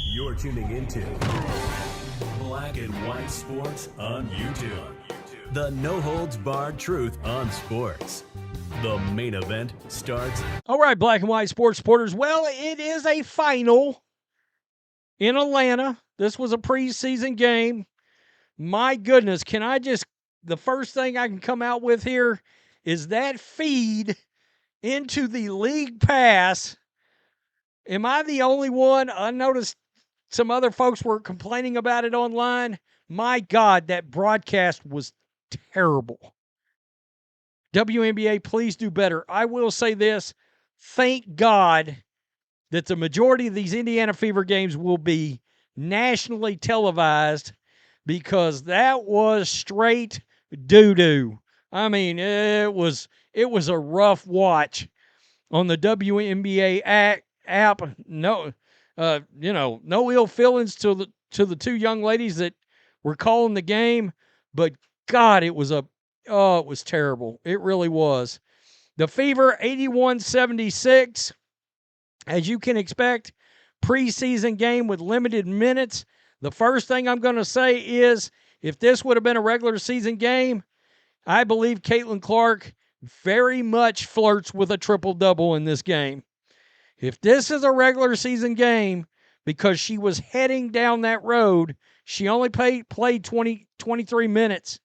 You're tuning into Black and White Sports on YouTube. The no-holds-barred truth on sports. The main event starts. All right, Black and White Sports supporters. Well, it is a final in Atlanta. This was a preseason game. My goodness, the first thing I can come out with here is that feed into the league pass. Am I the only one? I noticed some other folks were complaining about it online. My God, that broadcast was terrible. WNBA, please do better. I will say this. Thank God that the majority of these Indiana Fever games will be nationally televised, because that was straight doo-doo. I mean, it was a rough watch on the WNBA app. No, no ill feelings to the two young ladies that were calling the game, but God, it was terrible. It really was. The Fever 81-76, as you can expect, preseason game with limited minutes. The first thing I'm going to say is, if this would have been a regular season game, I believe Caitlin Clark very much flirts with a triple-double in this game. If this is a regular season game, because she was heading down that road, she only played 23 minutes.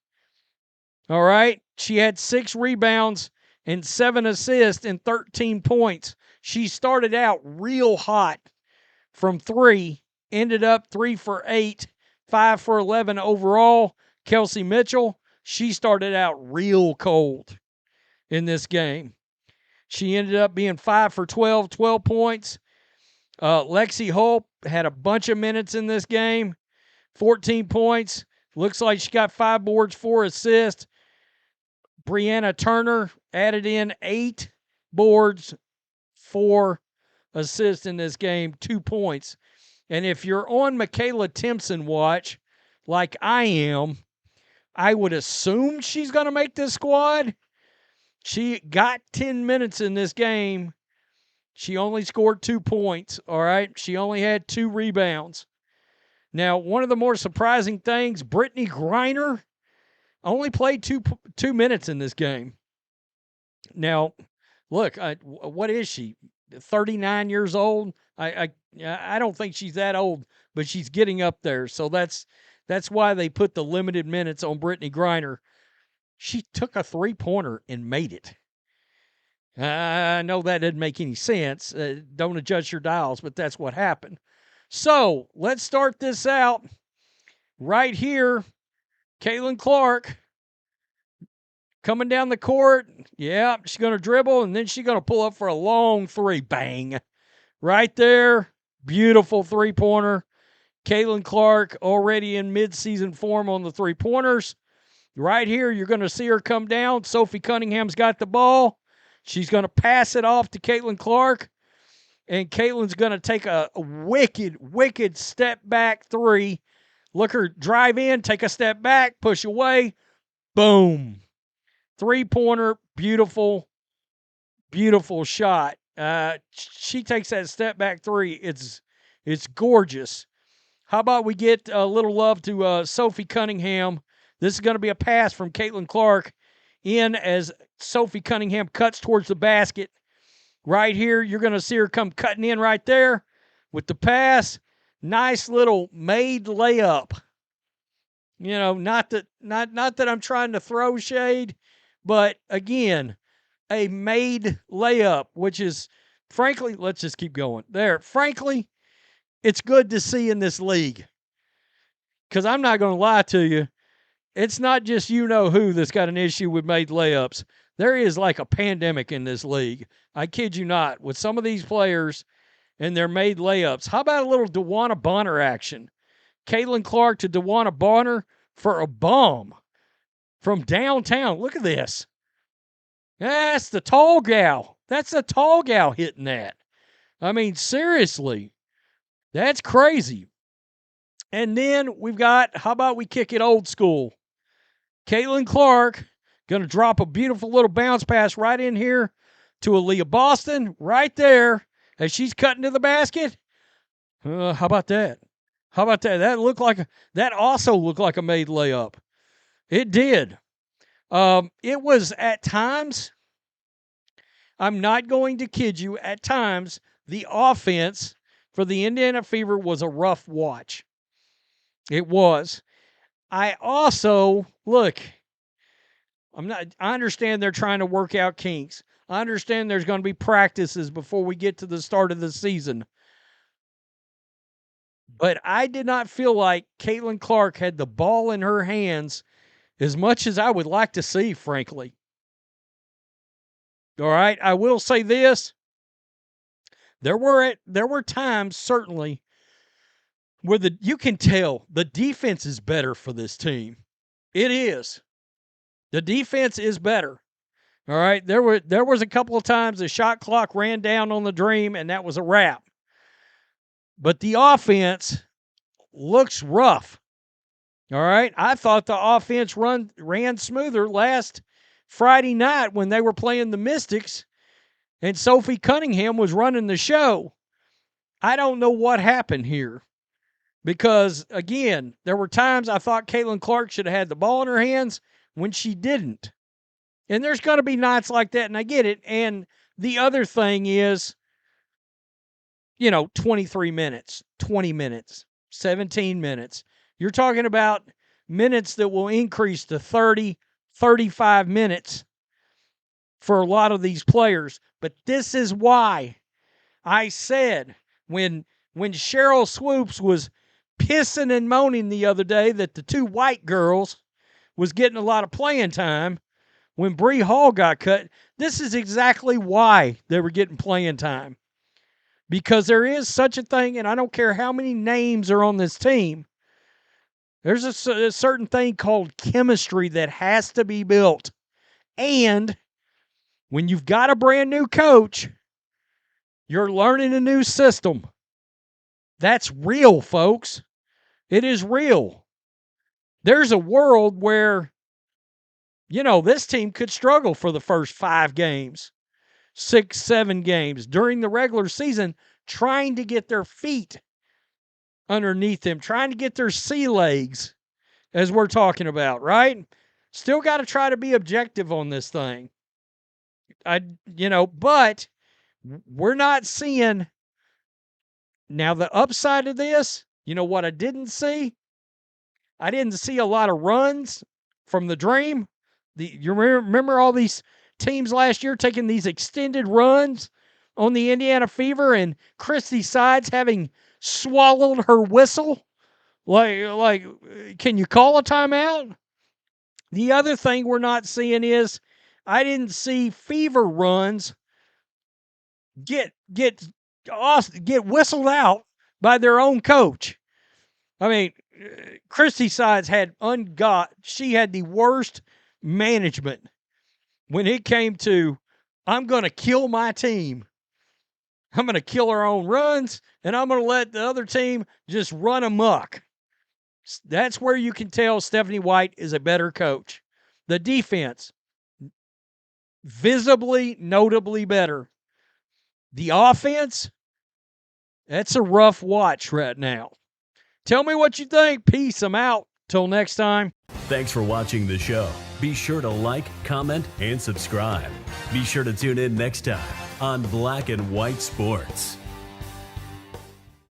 All right? She had 6 rebounds and 7 assists and 13 points. She started out real hot from 3, ended up 3 for 8, 5 for 11 overall. Kelsey Mitchell, she started out real cold in this game. She ended up being 5 for 12 points. Lexi Hope had a bunch of minutes in this game, 14 points. Looks like she got 5 boards, 4 assists. Brianna Turner added in 8 boards, 4 assists in this game, 2 points. And if you're on Michaela Timpson watch, like I am, I would assume she's going to make this squad. She got 10 minutes in this game. She only scored 2 points, all right? She only had 2 rebounds. Now, one of the more surprising things, Brittany Griner only played 2 minutes in this game. Now, look, what is she? 39 years old? I don't think she's that old, but she's getting up there. So that's why they put the limited minutes on Brittany Griner. She took a 3-pointer and made it. I know that didn't make any sense. Don't adjust your dials, but that's what happened. So let's start this out right here. Caitlin Clark coming down the court. Yeah, she's going to dribble, and then she's going to pull up for a long 3. Bang. Right there. Beautiful 3-pointer. Caitlin Clark already in mid-season form on the 3-pointers. Right here, you're going to see her come down. Sophie Cunningham's got the ball. She's going to pass it off to Caitlin Clark. And Caitlin's going to take a wicked step-back 3. Look her drive in, take a step back, push away. Boom. 3-pointer, beautiful shot. She takes that step-back 3. It's gorgeous. How about we get a little love to Sophie Cunningham? This is going to be a pass from Caitlin Clark in as Sophie Cunningham cuts towards the basket. Right here, you're going to see her come cutting in right there with the pass. Nice little made layup. You know, not that I'm trying to throw shade, but again, a made layup, which is, frankly, let's just keep going. There, frankly, it's good to see in this league. Because I'm not going to lie to you, it's not just you-know-who that's got an issue with made layups. There is like a pandemic in this league. I kid you not, with some of these players and their made layups. How about a little DeWanna Bonner action? Caitlin Clark to DeWanna Bonner for a bomb from downtown. Look at this. That's the tall gal. That's the tall gal hitting that. I mean, seriously. That's crazy. And then we've got, how about we kick it old school? Caitlin Clark going to drop a beautiful little bounce pass right in here to Aaliyah Boston. Right there. as she's cutting to the basket. How about that? How about that? That also looked like a made layup. It did. It was at times, I'm not going to kid you, at times the offense for the Indiana Fever was a rough watch. It was. I also, look, I understand they're trying to work out kinks. I understand there's going to be practices before we get to the start of the season. But I did not feel like Caitlin Clark had the ball in her hands as much as I would like to see, frankly. All right, I will say this. There were times, certainly, where you can tell the defense is better for this team. It is. The defense is better. All right, there was a couple of times the shot clock ran down on the Dream, and that was a wrap. But the offense looks rough. All right, I thought the offense ran smoother last Friday night when they were playing the Mystics, and Sophie Cunningham was running the show. I don't know what happened here. Because, again, there were times I thought Caitlin Clark should have had the ball in her hands when she didn't. And there's going to be nights like that, and I get it. And the other thing is, 23 minutes, 20 minutes, 17 minutes. You're talking about minutes that will increase to 30, 35 minutes for a lot of these players. But this is why I said when Cheryl Swoops was pissing and moaning the other day that the two white girls was getting a lot of playing time when Bree Hall got cut. This is exactly why they were getting playing time. Because there is such a thing, and I don't care how many names are on this team, there's a certain thing called chemistry that has to be built. And when you've got a brand new coach, you're learning a new system. That's real, folks. It is real. There's a world where, this team could struggle for the first 5 games, 6, 7 games during the regular season, trying to get their feet underneath them, trying to get their sea legs, as we're talking about, right? Still got to try to be objective on this thing. But we're not seeing. Now, the upside of this, what I didn't see? I didn't see a lot of runs from the Dream. You remember all these teams last year taking these extended runs on the Indiana Fever and Christy Sides having swallowed her whistle? Like, can you call a timeout? The other thing we're not seeing is I didn't see Fever runs get whistled out by their own coach. I mean, Christy Sides she had the worst management when it came to, I'm going to kill my team. I'm going to kill our own runs, and I'm going to let the other team just run amok. That's where you can tell Stephanie White is a better coach. The defense, visibly, notably better. The offense, that's a rough watch right now. Tell me what you think. Peace. I'm out. Till next time. Thanks for watching the show. Be sure to like, comment, and subscribe. Be sure to tune in next time on Black and White Sports.